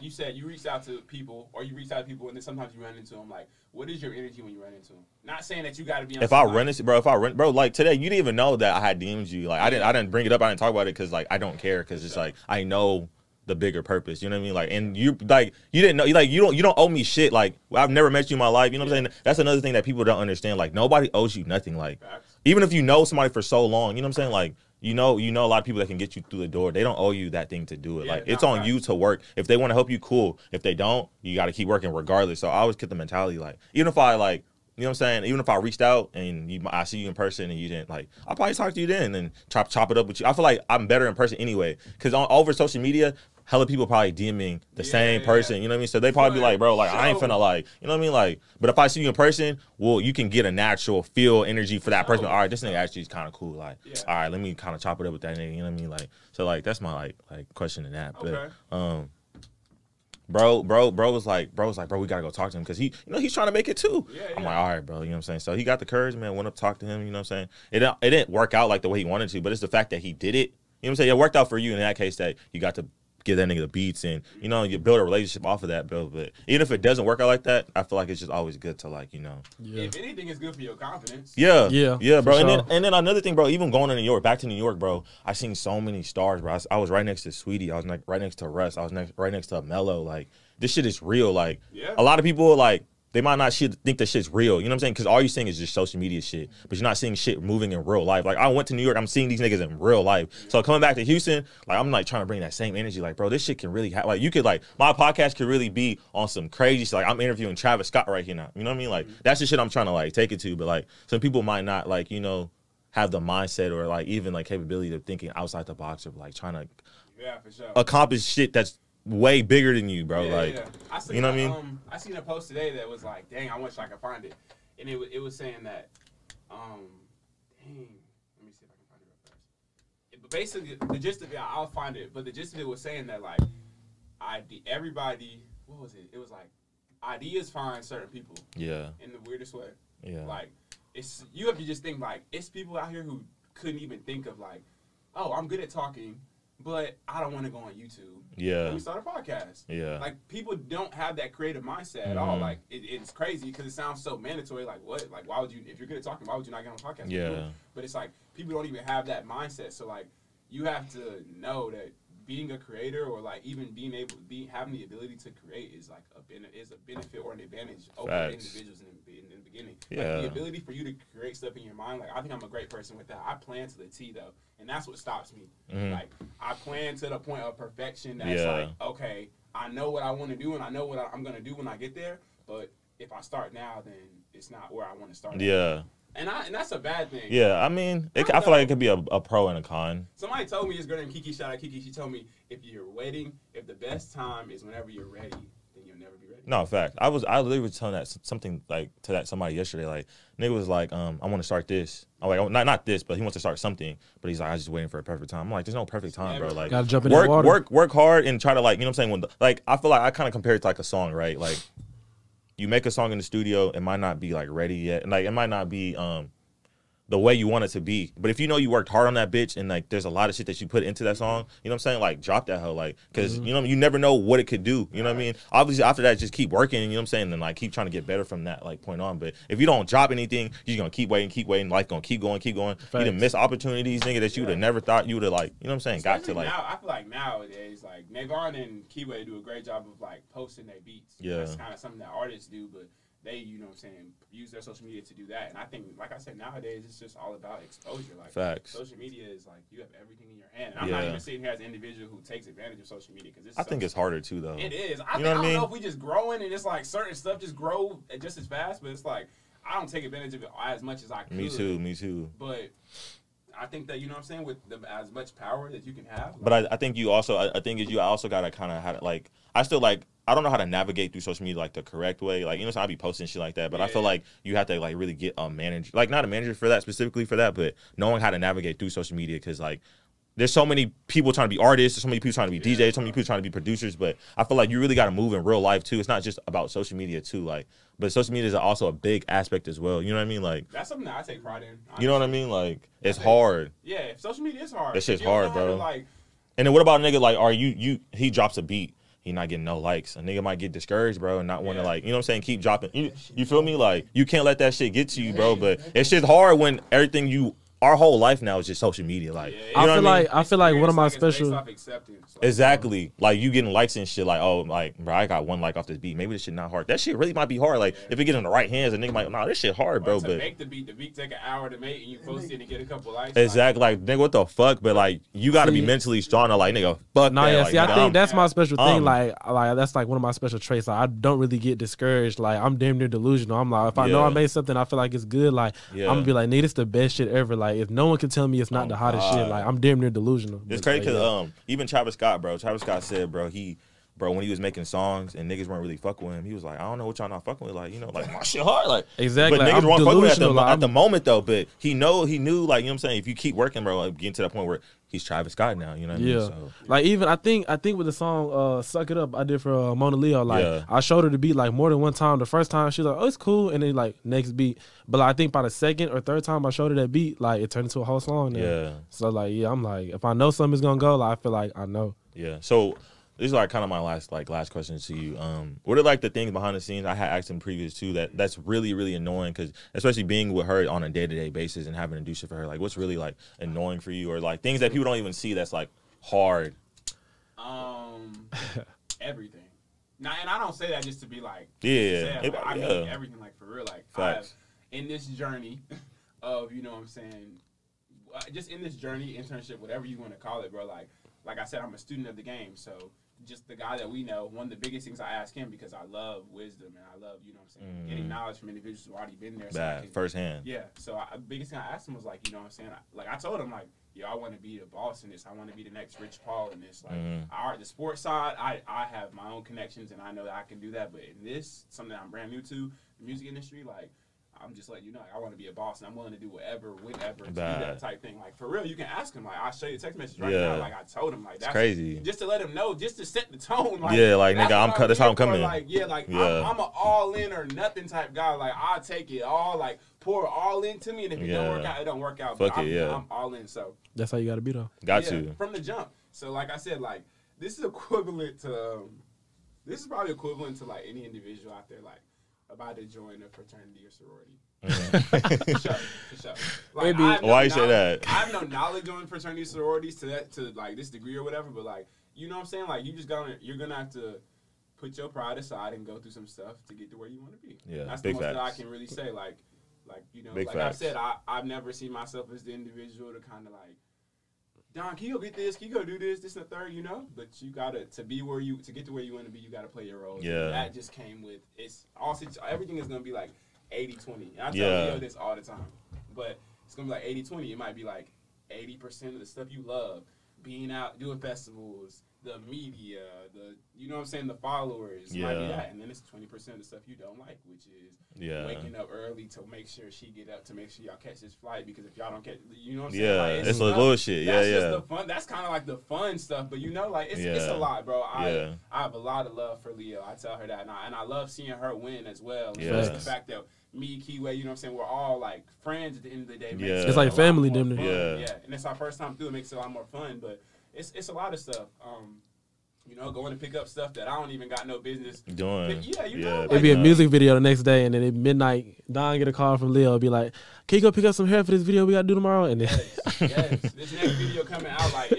you said, you reached out to people, or you reach out to people, and then sometimes you run into them. Like, what is your energy when you run into them? Not saying that you got to be. Bro, like today, you didn't even know that I had DM'd you. Like, I didn't bring it up. I didn't talk about it because like I don't care because it's like I know the bigger purpose. You know what I mean? Like, and you didn't know. Like, you don't owe me shit. Like, I've never met you in my life. You know what I'm saying? That's another thing that people don't understand. Like, nobody owes you nothing. Like, even if you know somebody for so long, you know what I'm saying? Like. You know a lot of people that can get you through the door. They don't owe you that thing to do it. Like, it's on you to work. If they want to help you, cool. If they don't, you got to keep working regardless. So I always get the mentality, like, even if I, like, you know what I'm saying? Even if I reached out and I see you in person and you didn't, like, I'll probably talk to you then and chop it up with you. I feel like I'm better in person anyway. Because over social media, hella people probably DMing the same person, you know what I mean? So they probably be like, bro, like, I ain't finna, like, you know what I mean? Like, but if I see you in person, well, you can get a natural feel energy for that person. All right, this nigga actually is kind of cool. Like, all right, let me kind of chop it up with that nigga, you know what I mean? Like, so, like, that's my, like question in that. But, bro was like, bro, we gotta go talk to him because he, you know, he's trying to make it too. I'm like, all right, bro, you know what I'm saying? So he got the courage, man, went up to talk to him, you know what I'm saying? It didn't work out like the way he wanted to, but it's the fact that he did it. You know what I'm saying? It worked out for you in that case that you got to give that nigga the beats and, you know, you build a relationship off of that, bro. But even if it doesn't work out like that, I feel like it's just always good to, like, you know. If anything, it's good for your confidence. Yeah, bro. Sure. And then another thing, bro, even going to New York, back to New York, bro, I seen so many stars, bro. I was right next to Sweetie. I was like right next to Russ. I was right next to Mello. Like, this shit is real. Like, a lot of people, like, they might not think that shit's real. You know what I'm saying? Because all you're seeing is just social media shit. But you're not seeing shit moving in real life. Like, I went to New York. I'm seeing these niggas in real life. So coming back to Houston, like, I'm, like, trying to bring that same energy. Like, bro, this shit can really like, you could, like, my podcast could really be on some crazy shit. Like, I'm interviewing Travis Scott right here now. You know what I mean? Like, that's the shit I'm trying to, like, take it to. But, like, some people might not, like, you know, have the mindset or, like, even, like, capability of thinking outside the box or, like, trying to for sure. accomplish shit that's way bigger than you, bro. You know what I mean? I seen a post today that was like, dang, I wish I could find it. And it was saying that, dang, let me see if I can find it real fast. But basically, the gist of it, I'll find it, but the gist of it was saying that, like, everybody, what was it? It was like, ideas find certain people. Yeah. In the weirdest way. Yeah. Like, you have to just think, like, it's people out here who couldn't even think of, like, oh, I'm good at talking, but I don't want to go on YouTube. Yeah. Let me start a podcast. Yeah. Like, people don't have that creative mindset at all. Like, it's crazy because it sounds so mandatory. Like, what? Like, why would you, if you're good at talking, why would you not get on a podcast? Yeah. But it's like, people don't even have that mindset. So, like, you have to know that being a creator or, like, even being able to having the ability to create is, like, a benefit or an advantage over individuals in the beginning. Yeah. Like, the ability for you to create stuff in your mind, like, I think I'm a great person with that. I plan to the T, though. And that's what stops me. Like, I plan to the point of perfection that's like, okay, I know what I want to do and I know what I'm going to do when I get there. But if I start now, then it's not where I want to start. Yeah. And that's a bad thing. Yeah, I mean, I feel like it could be a pro and a con. Somebody told me, this girl named Kiki, shout out Kiki, she told me, if the best time is whenever you're ready, then you'll never be ready. No, fact. I literally was telling that something like to that somebody yesterday. Like, nigga was like, I want to start this. I'm like, not this, but he wants to start something. But he's like, I'm just waiting for a perfect time. I'm like, there's no perfect time, bro. Like, gotta jump in the water. Work hard and try to, like, you know what I'm saying? Like, I feel like I kind of compare it to like a song, right? Like, you make a song in the studio, it might not be like ready yet, and like it might not be the way you want it to be. But if you know you worked hard on that bitch and, like, there's a lot of shit that you put into that song, you know what I'm saying? Like, drop that hoe, like, because, you know, you never know what it could do. You know what I mean? Obviously, after that, just keep working, you know what I'm saying? And, like, keep trying to get better from that, like, point on. But if you don't drop anything, you're going to keep waiting. Life going to keep going. Facts. You done miss opportunities, nigga, that you would have never thought you would have, like, you know what I'm saying? Especially got to, like. Now, I feel like nowadays, like, Navon and Keyway do a great job of, like, posting their beats. Yeah. That's kind of something that artists do, but they, you know what I'm saying, use their social media to do that. And I think, like I said, nowadays it's just all about exposure. Like, facts. Social media is like, you have everything in your hand. And I'm not even sitting here as an individual who takes advantage of social media. Cause I think it's harder too, though. It is. I don't know if we just growing and it's like certain stuff just grow just as fast, but it's like, I don't take advantage of it as much as I could. Me too. But I think that, you know what I'm saying, with as much power that you can have. Like, but I think you also, you also got to kind of have, like, I don't know how to navigate through social media, like, the correct way. Like, you know, so I be posting shit like that, but I feel like you have to, like, really get a manager, like, not a manager for that, specifically for that, but knowing how to navigate through social media, because, like, there's so many people trying to be artists, there's so many people trying to be DJs, so many people trying to be producers, but I feel like you really got to move in real life too. It's not just about social media too, like, but social media is also a big aspect as well. You know what I mean? Like, that's something that I take pride in. Honestly. You know what I mean? Like, it's hard. Yeah, social media is hard. That shit's hard, bro. Like, and then what about a nigga like, he drops a beat, he not getting no likes. A nigga might get discouraged, bro, and not want to, like, you know what I'm saying, keep dropping. You feel me? Like, you can't let that shit get to you, bro. But it's just hard when everything our whole life now is just social media. Like, you know I feel like one of my special exactly, like you getting likes and shit. Like, oh, like, bro, I got 1 like off this beat. Maybe this shit not hard. That shit really might be hard. Like, if it get in the right hands, a nigga might, nah, this shit hard, bro. To but make the beat take an hour to make, and you post it and get a couple likes. Exactly, like nigga, what the fuck? But like, you got to be mentally strong to like, nigga, fuck nah, that. yeah, like, see, I think that's my special thing. Like that's like one of my special traits. Like, I don't really get discouraged. Like, I'm damn near delusional. I'm like, if I know I made something, I feel like it's good. Like, I'm gonna be like, nigga, this the best shit ever. Like, if no one can tell me it's not the hottest shit, like, I'm damn near delusional. It's crazy because even Travis Scott, bro. Travis Scott said, bro, when he was making songs and niggas weren't really fucking with him, he was like, I don't know what y'all not fucking with, like, you know, like, my shit hard, like, exactly. But like, niggas weren't fucking with it at the moment though. But he knew, like, you know what I'm saying. If you keep working, bro, like, getting to that point where he's Travis Scott now, you know what I mean? So, like, even I think with the song "Suck It Up" I did for Monaleo, like, I showed her the beat like more than one time. The first time she was like, oh, it's cool, and then like next beat. But like, I think by the second or third time I showed her that beat, like, it turned into a whole song. Now. Yeah. So like, I'm like, if I know something's gonna go, like, I feel like I know. Yeah. So this is like kind of my last question to you. What are like the things behind the scenes? I had asked him previous too that's really, really annoying, because especially being with her on a day-to-day basis and having to do shit for her, like, what's really like annoying for you, or like things that people don't even see that's like hard? Everything. Now, and I don't say that just to be like, I mean everything, like, for real. Like, facts. In this journey of, you know what I'm saying, just in this journey, internship, whatever you want to call it, bro, like I said, I'm a student of the game, so just the guy that we know, one of the biggest things I ask him, because I love wisdom and I love, you know what I'm saying, getting knowledge from individuals who already been there. Firsthand. Yeah, so the biggest thing I asked him was, like, you know what I'm saying, I told him, like, yo, I want to be the boss in this. I want to be the next Rich Paul in this. Like, the sports side, I have my own connections, and I know that I can do that. But in this, something I'm brand new to, the music industry, like, I'm just letting you know, like, I want to be a boss, and I'm willing to do whatever, whenever, to do that type thing. Like, for real, you can ask him. Like, I'll show you a text message right now. Like, I told him, like, that's crazy. Just to let him know, just to set the tone. Like, like, nigga, that's how I'm coming. Like, I'm an all-in or nothing type guy. Like, I'll take it all, like, pour all into me, and if it don't work out, it don't work out. Fuck but it, I'm all in, so. That's how you got to be, though. Got to. From the jump. So, like I said, like, this is equivalent to, this is probably equivalent to, like, any individual out there, like, about to join a fraternity or sorority. For sure. Like, why you say that? I have no knowledge on fraternity sororities to like this degree or whatever, but, like, you know what I'm saying? Like, you're gonna have to put your pride aside and go through some stuff to get to where you want to be. Yeah, that's the most that I can really say. Like, you know, like I said, I've never seen myself as the individual to kind of like, Don, can you go get this? Can you go do this and the third, you know? But you gotta, to get to where you want to be, you gotta play your role. Yeah. And that just came with, everything is gonna be like 80-20. And I tell Leo this all the time. But it's gonna be like 80-20. It might be like 80% of the stuff you love, being out, doing festivals, the media, you know what I'm saying, the followers, might be that. And then it's 20% of the stuff you don't like, which is waking up early to make sure she get up, to make sure y'all catch this flight, because if y'all don't catch, you know what I'm saying? Like, it's a little shit. That's just the fun. That's kind of like the fun stuff, but, you know, like, it's a lot, bro. I have a lot of love for Leo. I tell her that, and I love seeing her win as well. Just the fact that me, Keyway, you know what I'm saying, we're all, like, friends at the end of the day. It's like family, damn near. And it's our first time through. It makes it a lot more fun, but it's a lot of stuff. You know, going to pick up stuff that I don't even got no business doing. You know. Like, it'd be a music video the next day, and then at midnight, Don get a call from Leo, be like, can you go pick up some hair for this video we got to do tomorrow? And then yes. This next video coming out, like,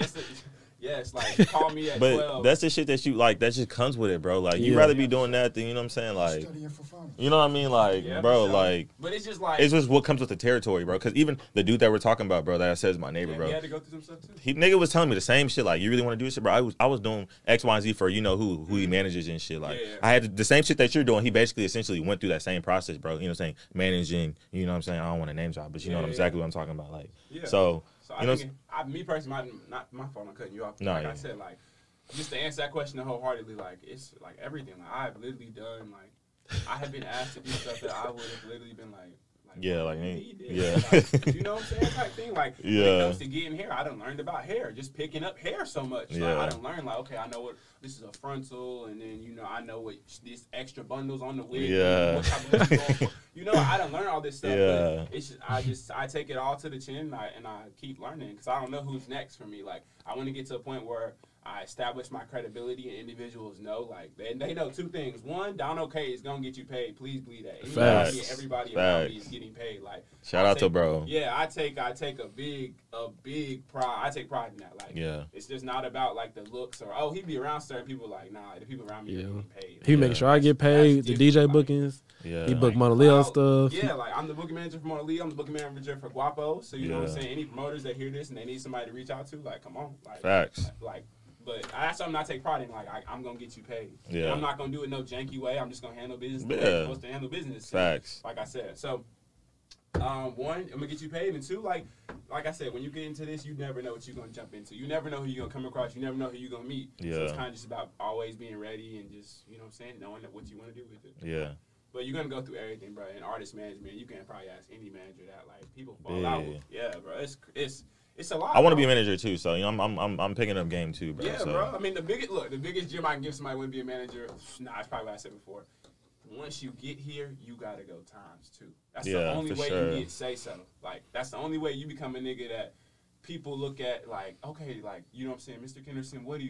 like, call me at 12. But that's the shit that you, like, that just comes with it, bro. Like, you'd rather be doing that than, you know what I'm saying? Like, studying for fun. You know what I mean? Like, bro, like. But it's just like. It's just what comes with the territory, bro. Because even the dude that we're talking about, bro, that I said is my neighbor, bro. He had to go through some stuff, too. Nigga was telling me the same shit. Like, you really want to do this shit, bro? I was doing X, Y, and Z for, you know, who he manages and shit. Like, I had the same shit that you're doing. He basically essentially went through that same process, bro. You know what I'm saying? Managing, you know what I'm saying? I don't want to name drop, but you know exactly what I'm talking about. Like, so I think, me personally, not my fault, I'm cutting you off. Like I said, like, just to answer that question wholeheartedly, like, it's like everything. Like, I've literally done, like, I have been asked to do stuff that I would have literally been like Like, yeah, like me, yeah, like, you know what I'm saying, type thing. Like when it yeah, comes to getting hair, I done learned about hair, just picking up hair so much. Like, Yeah. I done learned like, okay, I know what this is a frontal, and then you know I know what this extra bundles on the wig. Yeah. What type of look you going for. You know, I done learned all this stuff. Yeah. But it's just, I take it all to the chin, and I keep learning because I don't know who's next for me. Like I want to get to a point where I establish my credibility and individuals know, like, they know two things. One, DONO K is going to get you paid. Please believe that. Facts. Everybody around me is getting paid. Like, shout out to bro. Yeah, I take a big pride. I take pride in that. Like, Yeah. It's just not about, like, the looks or, oh, he be around certain people. Like, nah, the people around me are getting paid. He making sure I get paid, the DJ bookings. Yeah. He booked Monaleo stuff. Yeah, like, I'm the booking manager for Monaleo. I'm the booking manager for Guapo. So, you know what I'm saying? Any promoters that hear this and they need somebody to reach out to, like, come on. Like, Facts. But that's something I take pride in. Like, I'm going to get you paid. Yeah. And I'm not going to do it no janky way. I'm just going to handle business the way I'm supposed to handle business. Facts. Like I said. So, one, I'm going to get you paid. And two, like I said, when you get into this, you never know what you're going to jump into. You never know who you're going to come across. You never know who you're going to meet. Yeah. So it's kind of just about always being ready and just, you know what I'm saying, knowing what you want to do with it. Yeah. But you're going to go through everything, bro. In artist management, you can probably ask any manager that. Like, people fall out with. Yeah, bro. It's a lot. I want to be a manager too, so you know, I'm picking up game too, bro. Yeah, so. bro. I mean, the biggest gym I can give somebody would be a manager. Nah, it's probably what I said before. Once you get here, you gotta go times two. That's the only way you get say so. Like, that's the only way you become a nigga that people look at like, okay, like, you know what I'm saying, Mr. Kenderson, what do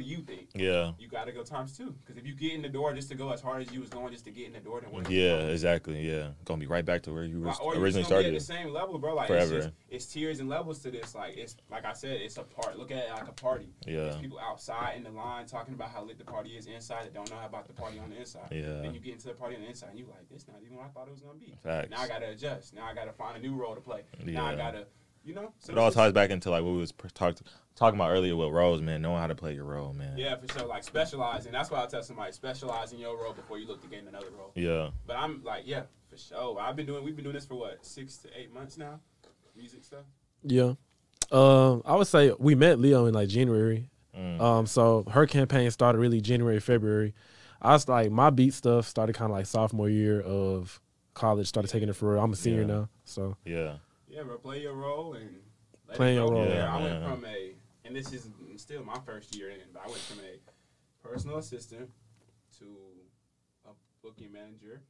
you think? Yeah. You gotta go times two. Because if you get in the door just to go as hard as you was going just to get in the door, then what? Yeah, exactly. Yeah, gonna be right back to where you was or originally started. Be at the same level, bro. Like, forever. It's tiers and levels to this. Like, it's like I said, it's a part. Look at it like a party. Yeah. There's people outside in the line talking about how lit the party is inside that don't know about the party on the inside. Yeah. Then you get into the party on the inside and you like, this not even what I thought it was gonna be. Facts. Now I gotta adjust. Now I gotta find a new role to play. Yeah. Now I gotta, you know. So it all ties back into like what we was talking about earlier with roles, man. Knowing how to play your role, man. Yeah, for sure. Like, specializing. That's why I tell somebody, specialize in your role before you look to gain another role. Yeah. But I'm like, yeah, for sure. We've been doing this for what, 6 to 8 months now? Music stuff. Yeah. I would say we met Leo in like January. So her campaign started really January, February. I was like, my beat stuff started kind of like sophomore year of college, started taking it for real. I'm a senior now, so. Yeah. Yeah, bro, play your role and playing your role. Yeah, I went from and this is still my first year in, but I went from a personal assistant to a booking manager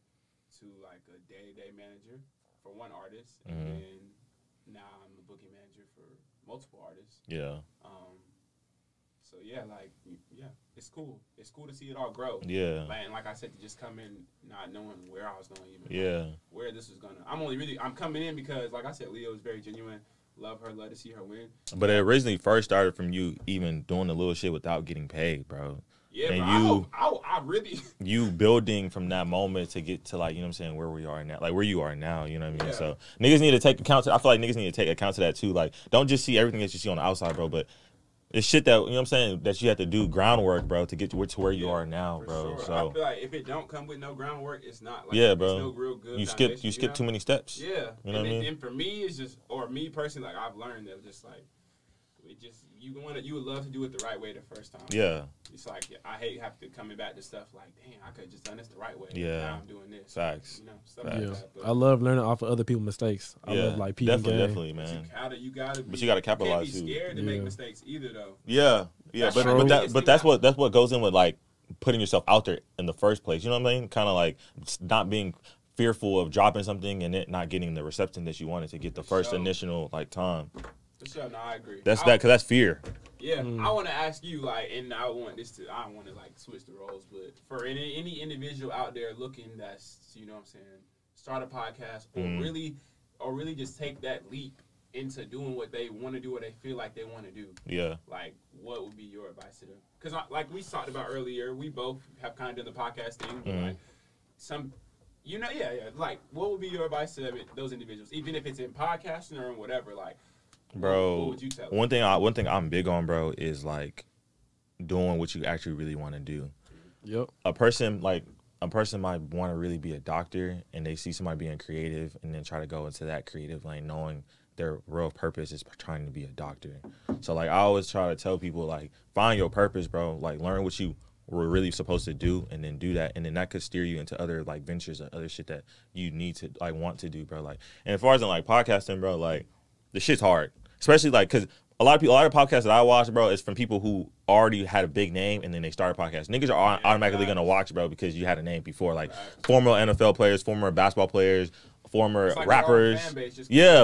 to like a day-to-day manager for one artist, and then now I'm a booking manager for multiple artists. Yeah. So yeah, like, yeah, it's cool. It's cool to see it all grow. Yeah. And like I said, to just come in not knowing where I was going to even. Yeah. Where this was gonna. I'm coming in because, like I said, Leo is very genuine. Love her. Love to see her win. But it originally first started from you even doing the little shit without getting paid, bro. Yeah, and bro, I really. You building from that moment to get to, like, you know what I'm saying, where we are now, like where you are now, you know what I mean? Yeah. So niggas need to take account I feel like niggas need to take account to that too. Like, don't just see everything that you see on the outside, bro, but it's shit that, you know what I'm saying, that you have to do groundwork, bro, to get to where you are now, bro. Sure. So I feel like if it don't come with no groundwork, it's not. Like, yeah, bro. No real good you skip too many steps. Yeah. You know what I mean? And for me, it's just, or me personally, like, I've learned that just like, it just, you would love to do it the right way the first time. Yeah. It's like, I hate having to coming back to stuff like, damn, I could have just done this the right way. Yeah. Now I'm doing this. Facts. You know, stuff like that. But I love learning off of other people's mistakes. I love like peeping game. Definitely, man. You gotta but you gotta capitalize too. You can't be scared to make mistakes either, though. Yeah. Yeah. But that's what goes in with like putting yourself out there in the first place. You know what I mean? Kind of like not being fearful of dropping something and it not getting the reception that you wanted to get the first initial like time. For sure, no, I agree. That's because that's fear. Yeah, I want to ask you, like, and I don't want to like switch the roles, but for any individual out there looking that's, you know what I'm saying, start a podcast or really just take that leap into doing what they want to do or they feel like they want to do. Yeah. Like, what would be your advice to them? Because like we talked about earlier, we both have kind of done the podcast thing, but like like, what would be your advice to those individuals, even if it's in podcasting or in whatever, like, bro, what would you tell them? One thing I'm big on, bro, is like doing what you actually really want to do. Yep. A person might want to really be a doctor and they see somebody being creative and then try to go into that creative lane knowing their real purpose is trying to be a doctor. So like I always try to tell people, like, find your purpose, bro. Like, learn what you we're really supposed to do, and then do that, and then that could steer you into other like ventures or other shit that you need to like want to do, bro. Like, and as far as in like podcasting, bro, like the shit's hard, especially like because a lot of podcasts that I watch, bro, is from people who already had a big name and then they started podcasts. Niggas are automatically gonna watch, bro, because you had a name before, like former NFL players, former basketball players, former like rappers.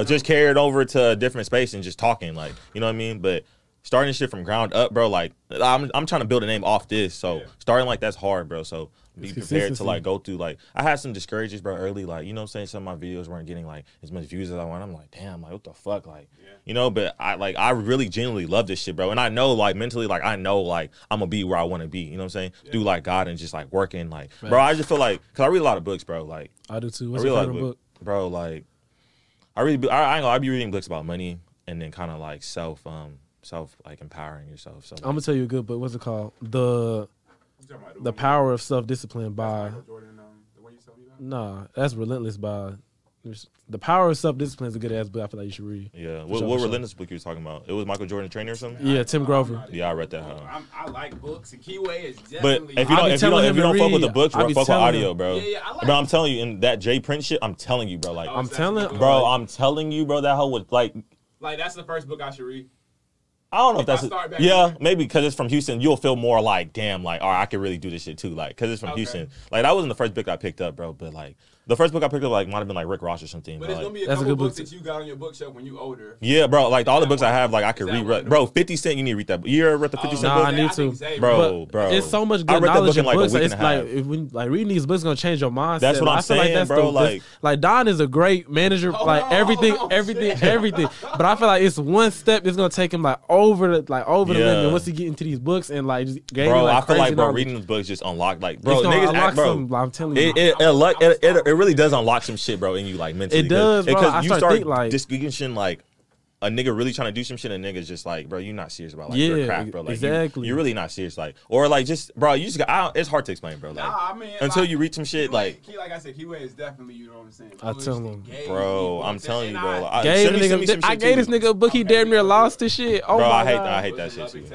Just carried over to a different space and just talking, like, you know what I mean? But starting shit from ground up, bro, like I'm trying to build a name off this. So starting like that's hard, bro. So be prepared to like go through like I had some discouragements, bro, early, like, you know what I'm saying? Some of my videos weren't getting like as much views as I want. I'm like, damn, like what the fuck? Like, you know, but I really genuinely love this shit, bro. And I know like mentally, like I know like I'm gonna be where I wanna be, you know what I'm saying? Through like God and just like working, like bro, I just feel like cause I read a lot of books, bro. Like I do too. What's your favorite book? Bro, like I be reading books about money and then kind of like self like empowering yourself. So I'm gonna tell you a good book. What's it called? The Power of Self-Discipline by Nah, that's Relentless by The Power of Self-Discipline is a good ass book I feel like you should read. Yeah. What Relentless book you were talking about? It was Michael Jordan Trainer or something? Yeah, Tim Grover. Yeah, I read that. I like books, and Keyway is definitely. But if you don't fuck with the books, bro, fuck with audio, bro. Yeah, I like bro, I'm telling you, in that Jay Prince shit, I'm telling you, bro. Like, I'm telling you, bro, that whole was like that's the first book I should read. I don't know if that's maybe because it's from Houston, you'll feel more like, damn, like, all right, I could really do this shit too, like, because it's from Houston. Like, that wasn't the first book I picked up, bro, but like, the first book I picked up like might have been like Rick Ross or something. But it's gonna be a couple books that you got on your bookshelf when you older. Yeah, bro, like all the books I have, like I could read. Bro, 50 Cent, you need to read that. You ever read the 50 Cent book? I need to, bro. It's so much good knowledge in books. It's like reading these books is gonna change your mindset. That's what I'm saying, bro. Like Don is a great manager, like everything. But I feel like it's one step. It's gonna take him like over the limit once he get into these books and like just gain. Bro, I feel like reading these books just unlock like niggas. I'm telling you, it really does unlock some shit, bro, in you like mentally. It does, bro. Because you start like distinguishing like a nigga really trying to do some shit, and a nigga's just like, bro, you're not serious about like your craft, bro. Like, exactly. You're really not serious, like, or like just, bro, you just got. It's hard to explain, bro. Like, I mean, until you read some shit, like I said, Keyway is definitely, you know what I'm saying. I tell him, bro, I'm telling you, bro. I gave this nigga a book. He damn near lost his shit. Oh, bro, my I hate that shit too.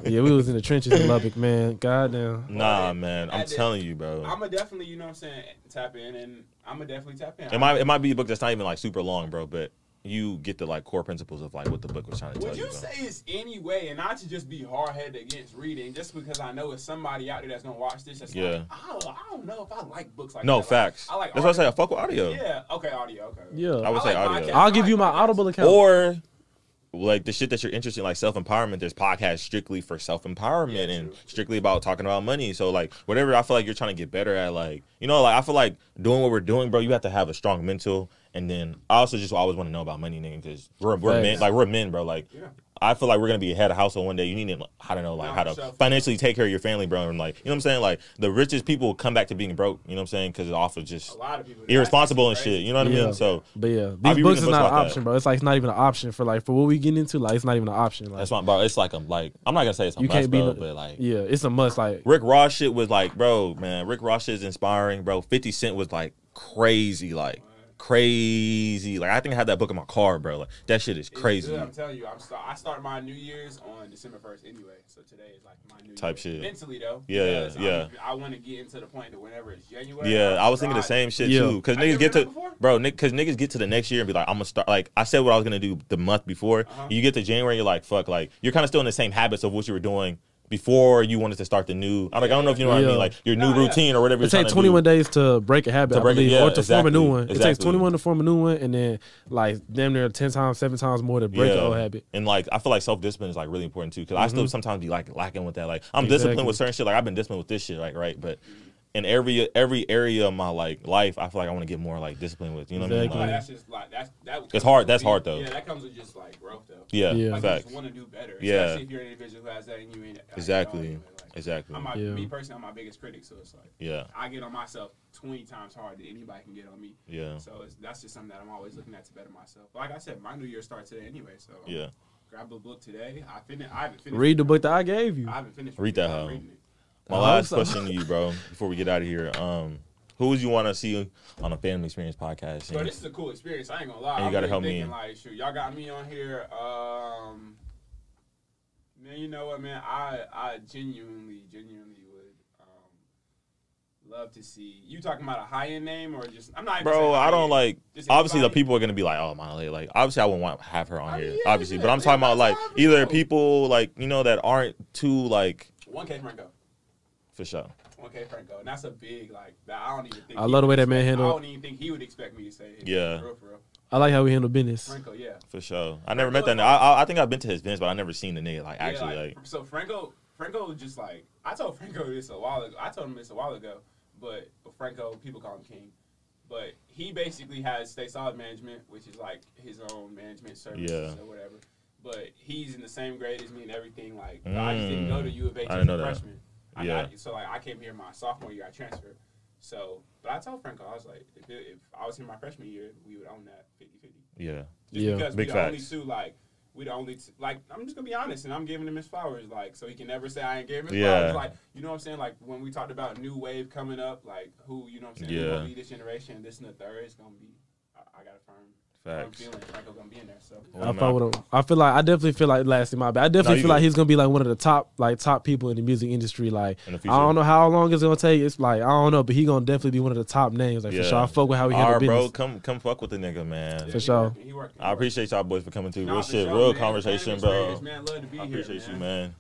Yeah, we was in the trenches in Lubbock, man. Goddamn. Nah, man, I'm telling you, bro. I'ma definitely, you know what I'm saying, tap in, and I'ma definitely tap in. It might be a book that's not even like super long, bro, but you get the like core principles of like what the book was trying to tell you. Would you say it's any way, and not to just be hard headed against reading, just because I know it's somebody out there that's gonna watch this. That's like, I don't know if I like books like that. No, facts. I like that's why I say I fuck with audio. Yeah. Okay, audio. Okay. Yeah. I would say audio. I'll give you my Audible account. Or like the shit that you're interested in, like self-empowerment, there's podcasts strictly for self-empowerment and strictly about talking about money. So like whatever I feel like you're trying to get better at, like, you know, like I feel like doing what we're doing, bro, you have to have a strong mental. And then I also just always want to know about money, nigga, because we're men, like we're men, bro. Like I feel like we're gonna be a head of household one day. You need to how to know like how to financially take care of your family, bro. And like, you know what I'm saying? Like the richest people come back to being broke, you know what I'm saying? Because it's off of just irresponsible and shit. You know what I mean? So but yeah, these books is not an option, bro. It's like it's not even an option for what we getting into. Like it's not even an option. Like, that's why, bro. It's like I'm not gonna say it's a must, bro, but like it's a must. Like Rick Ross shit was like, bro, man. Rick Ross shit is inspiring, bro. 50 Cent was like crazy, like. Crazy, like I think I had that book in my car, bro. Like that shit is crazy. Good, I'm telling you, I start my New Year's on December 1st anyway, so today is like my New type Year. shit. Mentally though, yeah. I want to get into the point that whenever it's January. Yeah, I was thinking the same shit too, because niggas get to niggas get to the next year and be like, I'm gonna start. Like I said, what I was gonna do the month before. You get to January, you're like, fuck, like you're kind of still in the same habits of what you were doing before you wanted to start the new. I don't know if you know what I mean, like your new routine or whatever. It takes 21 days to break a habit, or to form a new one. Exactly. It takes 21 to form a new one, and then like damn near 10 times, 7 times more to break an old habit. And like I feel like self-discipline is like really important too, because I still sometimes be like lacking with that. Like I'm disciplined with certain shit. Like I've been disciplined with this shit, like right, but in every area of my like life, I feel like I want to get more like disciplined with. You know what I mean? Like, that's just like it's hard. That's hard though. Yeah, that comes with just like growth though. Yeah, like, facts. You just want to do better. Yeah, especially if you're an individual who has that in you. Exactly. Exactly. Me personally, I'm my biggest critic, so it's like I get on myself 20 times harder than anybody can get on me. Yeah. So that's just something that I'm always looking at to better myself. But like I said, my new year starts today anyway, so grab a book today. I haven't finished. Read the book that I gave you. I haven't finished. Read that, huh? My last question to you, bro, before we get out of here. Who would you want to see on a Family Experience podcast? Bro, this is a cool experience. I ain't gonna lie. And you gotta help me. Like, shoot, y'all got me on here. Man, you know what, man? I genuinely would love to see you talking about a high end name or just. I'm not. Even bro, I don't like. Obviously, the anybody. people are gonna be like, "Oh, Monaleo." Like, obviously, I wouldn't want to have her on here. Yeah, obviously, but I'm talking about like either people like that aren't too like. 1K Franco. For sure. 1K Franco, and that's a big like. That I don't even think. I love the way that man handled. I don't even think he would expect me to say it. Yeah. For real. I like how we handle business. Franco, yeah. For sure. I never met that nigga. I think I've been to his events, but I never seen the nigga like Yeah, actually like. So Franco just like I told Franco this a while ago. I told him this a while ago, but Franco, people call him King. But he basically has Stay Solid Management, which is like his own management services or whatever. But he's in the same grade as me and everything. Like I just didn't go to U of H as a freshman. So like I came here my sophomore year. I transferred. So, but I told Franco, I was like, if I was here my freshman year, we would own that 50-50. Yeah. Just because Big we the only two, like, like, I'm just going to be honest, and I'm giving him his flowers, like, so he can never say I ain't giving him his flowers. Like, you know what I'm saying? Like, when we talked about new wave coming up, like, who, you know what I'm saying, who going to lead this generation, this and the third, it's going to be, I got a firm feeling Franco going to be in there, so. I definitely feel like, lastly, my bad, I definitely feel like he's going to be, like, one of the top people in the music industry, like, I don't know how long it's going to take, it's like, I don't know, but he going to definitely be one of the top names, like, for sure. I fuck with how he handle business. Bro, come fuck with the nigga, man. For sure. I appreciate y'all boys for coming too. Real shit, real conversation, bro. I appreciate you, man.